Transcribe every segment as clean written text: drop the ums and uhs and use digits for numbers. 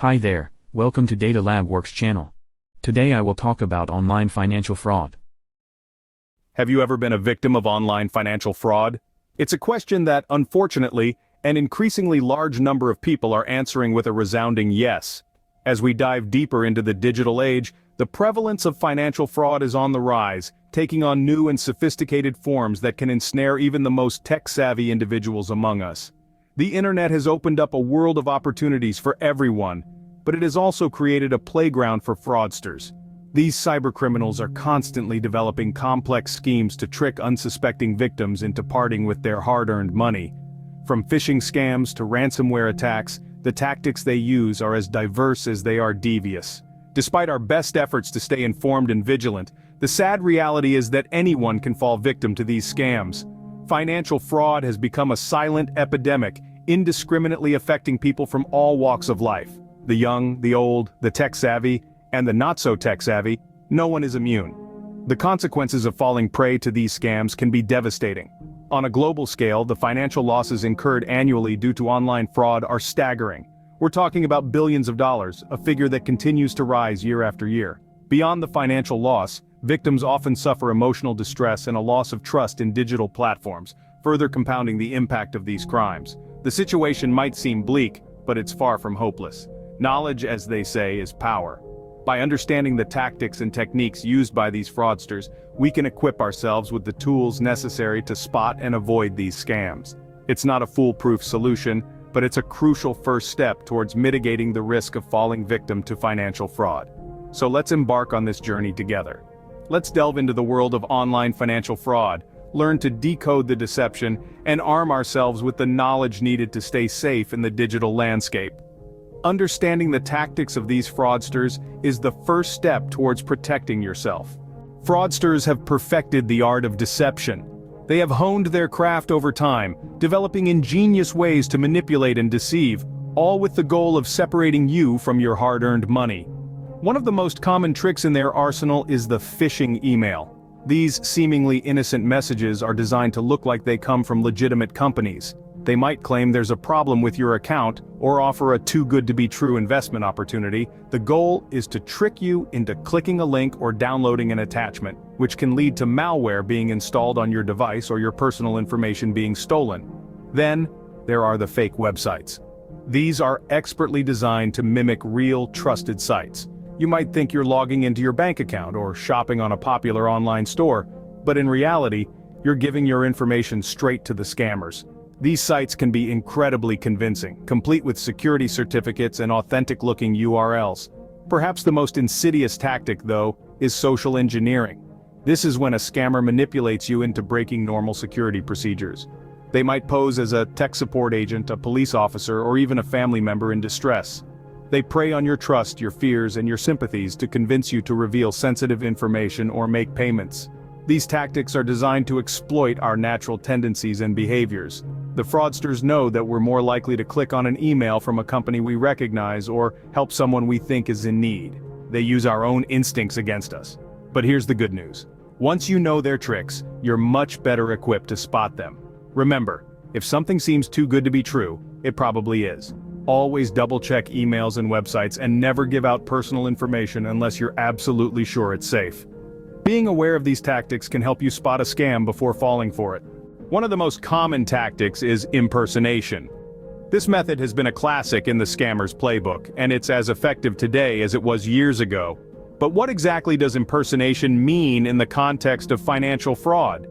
Hi there, welcome to Data Lab Works channel. Today I will talk about online financial fraud. Have you ever been a victim of online financial fraud? It's a question that, unfortunately, an increasingly large number of people are answering with a resounding yes. As we dive deeper into the digital age, the prevalence of financial fraud is on the rise, taking on new and sophisticated forms that can ensnare even the most tech-savvy individuals among us. The internet has opened up a world of opportunities for everyone, but it has also created a playground for fraudsters. These cybercriminals are constantly developing complex schemes to trick unsuspecting victims into parting with their hard-earned money. From phishing scams to ransomware attacks, the tactics they use are as diverse as they are devious. Despite our best efforts to stay informed and vigilant, the sad reality is that anyone can fall victim to these scams. Financial fraud has become a silent epidemic, indiscriminately affecting people from all walks of life. The young, the old, the tech-savvy, and the not-so-tech-savvy, no one is immune. The consequences of falling prey to these scams can be devastating. On a global scale, the financial losses incurred annually due to online fraud are staggering. We're talking about billions of dollars, a figure that continues to rise year after year. Beyond the financial loss, victims often suffer emotional distress and a loss of trust in digital platforms, further compounding the impact of these crimes. The situation might seem bleak, but it's far from hopeless. Knowledge, as they say, is power. By understanding the tactics and techniques used by these fraudsters, we can equip ourselves with the tools necessary to spot and avoid these scams. It's not a foolproof solution, but it's a crucial first step towards mitigating the risk of falling victim to financial fraud. So let's embark on this journey together. Let's delve into the world of online financial fraud, learn to decode the deception, and arm ourselves with the knowledge needed to stay safe in the digital landscape. Understanding the tactics of these fraudsters is the first step towards protecting yourself. Fraudsters have perfected the art of deception. They have honed their craft over time, developing ingenious ways to manipulate and deceive, all with the goal of separating you from your hard-earned money. One of the most common tricks in their arsenal is the phishing email. These seemingly innocent messages are designed to look like they come from legitimate companies. They might claim there's a problem with your account or offer a too-good-to-be-true investment opportunity. The goal is to trick you into clicking a link or downloading an attachment, which can lead to malware being installed on your device or your personal information being stolen. Then, there are the fake websites. These are expertly designed to mimic real, trusted sites. You might think you're logging into your bank account or shopping on a popular online store, but in reality, you're giving your information straight to the scammers. These sites can be incredibly convincing, complete with security certificates and authentic-looking URLs. Perhaps the most insidious tactic, though, is social engineering. This is when a scammer manipulates you into breaking normal security procedures. They might pose as a tech support agent, a police officer, or even a family member in distress. They prey on your trust, your fears, and your sympathies to convince you to reveal sensitive information or make payments. These tactics are designed to exploit our natural tendencies and behaviors. The fraudsters know that we're more likely to click on an email from a company we recognize or help someone we think is in need. They use our own instincts against us. But here's the good news. Once you know their tricks, you're much better equipped to spot them. Remember, if something seems too good to be true, it probably is. Always double-check emails and websites and never give out personal information unless you're absolutely sure it's safe. Being aware of these tactics can help you spot a scam before falling for it. One of the most common tactics is impersonation. This method has been a classic in the scammer's playbook, and it's as effective today as it was years ago. But what exactly does impersonation mean in the context of financial fraud?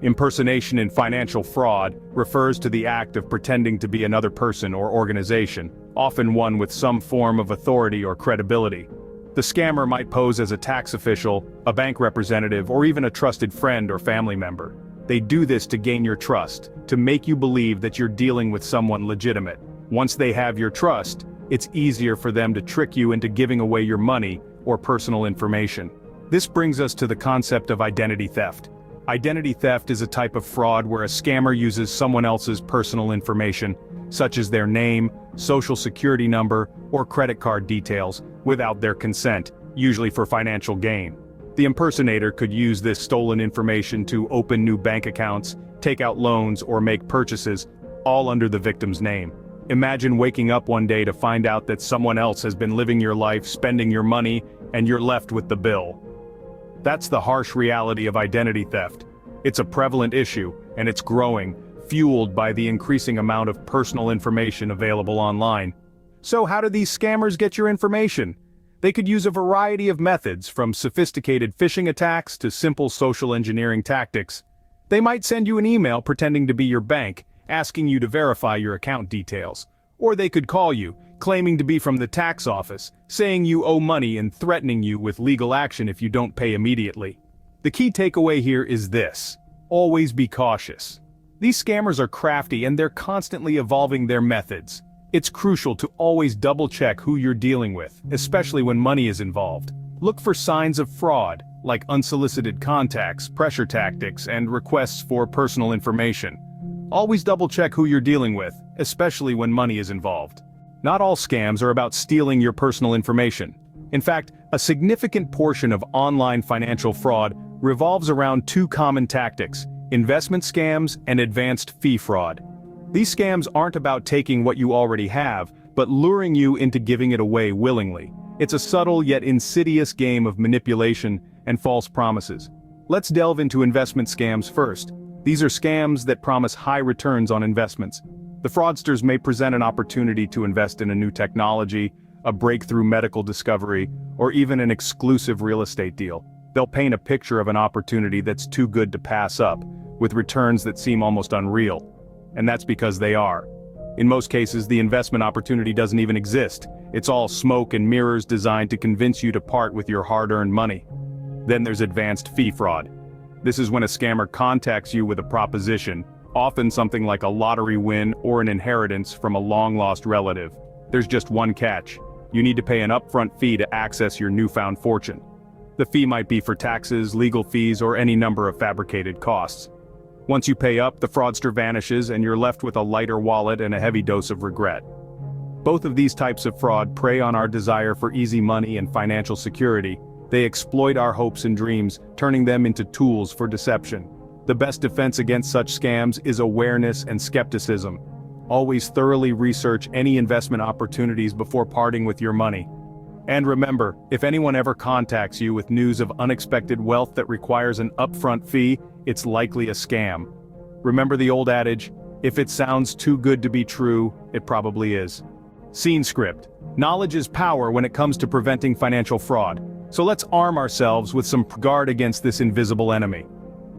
Impersonation in financial fraud refers to the act of pretending to be another person or organization, often one with some form of authority or credibility. The scammer might pose as a tax official, a bank representative, or even a trusted friend or family member. They do this to gain your trust, to make you believe that you're dealing with someone legitimate. Once they have your trust, it's easier for them to trick you into giving away your money or personal information. This brings us to the concept of identity theft. Identity theft is a type of fraud where a scammer uses someone else's personal information, such as their name, social security number, or credit card details, without their consent, usually for financial gain. The impersonator could use this stolen information to open new bank accounts, take out loans, or make purchases, all under the victim's name. Imagine waking up one day to find out that someone else has been living your life, spending your money, and you're left with the bill. That's the harsh reality of identity theft. It's a prevalent issue, and it's growing, fueled by the increasing amount of personal information available online. So how do these scammers get your information? They could use a variety of methods, from sophisticated phishing attacks to simple social engineering tactics. They might send you an email pretending to be your bank, asking you to verify your account details. Or they could call you, claiming to be from the tax office, saying you owe money and threatening you with legal action if you don't pay immediately. The key takeaway here is this: always be cautious. These scammers are crafty and they're constantly evolving their methods. It's crucial to always double-check who you're dealing with, especially when money is involved. Look for signs of fraud, like unsolicited contacts, pressure tactics, and requests for personal information. Always double-check who you're dealing with, especially when money is involved. Not all scams are about stealing your personal information. In fact, a significant portion of online financial fraud revolves around two common tactics: investment scams and advanced fee fraud. These scams aren't about taking what you already have, but luring you into giving it away willingly. It's a subtle yet insidious game of manipulation and false promises. Let's delve into investment scams first. These are scams that promise high returns on investments. The fraudsters may present an opportunity to invest in a new technology, a breakthrough medical discovery, or even an exclusive real estate deal. They'll paint a picture of an opportunity that's too good to pass up, with returns that seem almost unreal. And that's because they are. In most cases, the investment opportunity doesn't even exist. It's all smoke and mirrors designed to convince you to part with your hard-earned money. Then there's advanced fee fraud. This is when a scammer contacts you with a proposition, often something like a lottery win or an inheritance from a long-lost relative. There's just one catch: you need to pay an upfront fee to access your newfound fortune. The fee might be for taxes, legal fees, or any number of fabricated costs. Once you pay up, the fraudster vanishes and you're left with a lighter wallet and a heavy dose of regret. Both of these types of fraud prey on our desire for easy money and financial security. They exploit our hopes and dreams, turning them into tools for deception. The best defense against such scams is awareness and skepticism. Always thoroughly research any investment opportunities before parting with your money. And remember, if anyone ever contacts you with news of unexpected wealth that requires an upfront fee, it's likely a scam. Remember the old adage, if it sounds too good to be true, it probably is. Scene script. Knowledge is power when it comes to preventing financial fraud. So let's arm ourselves with some guard against this invisible enemy.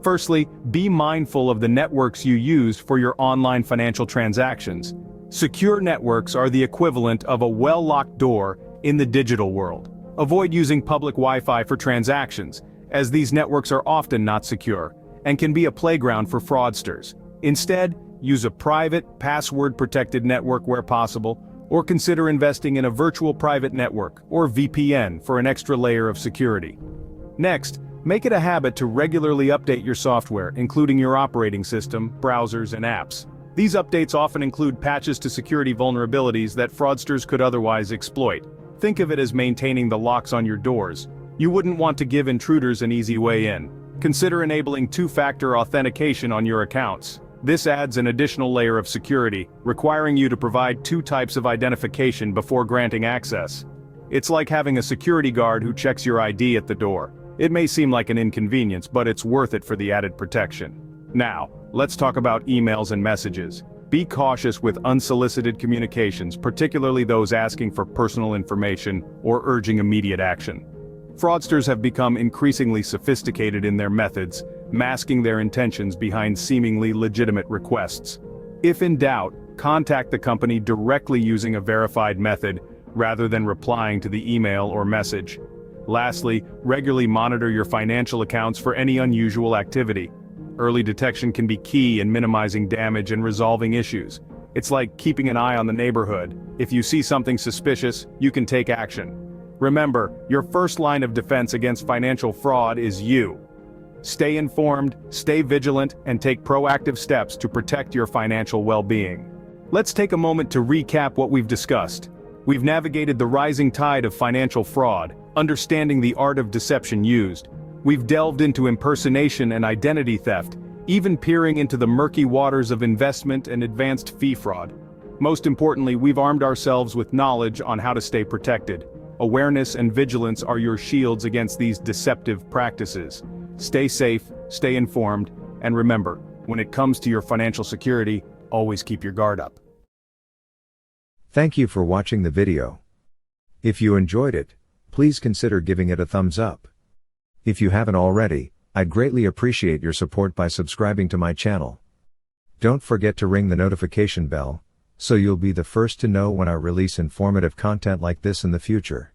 Firstly, be mindful of the networks you use for your online financial transactions. Secure networks are the equivalent of a well-locked door in the digital world. Avoid using public Wi-Fi for transactions, as these networks are often not secure and can be a playground for fraudsters. Instead, use a private, password-protected network where possible, or consider investing in a virtual private network, or VPN, for an extra layer of security. Next, make it a habit to regularly update your software, including your operating system, browsers, and apps. These updates often include patches to security vulnerabilities that fraudsters could otherwise exploit. Think of it as maintaining the locks on your doors. You wouldn't want to give intruders an easy way in. Consider enabling two-factor authentication on your accounts. This adds an additional layer of security, requiring you to provide two types of identification before granting access. It's like having a security guard who checks your ID at the door. It may seem like an inconvenience, but it's worth it for the added protection. Now, let's talk about emails and messages. Be cautious with unsolicited communications, particularly those asking for personal information or urging immediate action. Fraudsters have become increasingly sophisticated in their methods, masking their intentions behind seemingly legitimate requests. If in doubt, contact the company directly using a verified method, rather than replying to the email or message. Lastly, regularly monitor your financial accounts for any unusual activity. Early detection can be key in minimizing damage and resolving issues. It's like keeping an eye on the neighborhood. If you see something suspicious, you can take action. Remember, your first line of defense against financial fraud is you. Stay informed, stay vigilant, and take proactive steps to protect your financial well-being. Let's take a moment to recap what we've discussed. We've navigated the rising tide of financial fraud, understanding the art of deception used. We've delved into impersonation and identity theft, even peering into the murky waters of investment and advanced fee fraud. Most importantly, we've armed ourselves with knowledge on how to stay protected. Awareness and vigilance are your shields against these deceptive practices. Stay safe, stay informed, and remember, when it comes to your financial security, always keep your guard up. Thank you for watching the video. If you enjoyed it, please consider giving it a thumbs up. If you haven't already, I'd greatly appreciate your support by subscribing to my channel. Don't forget to ring the notification bell, so you'll be the first to know when I release informative content like this in the future.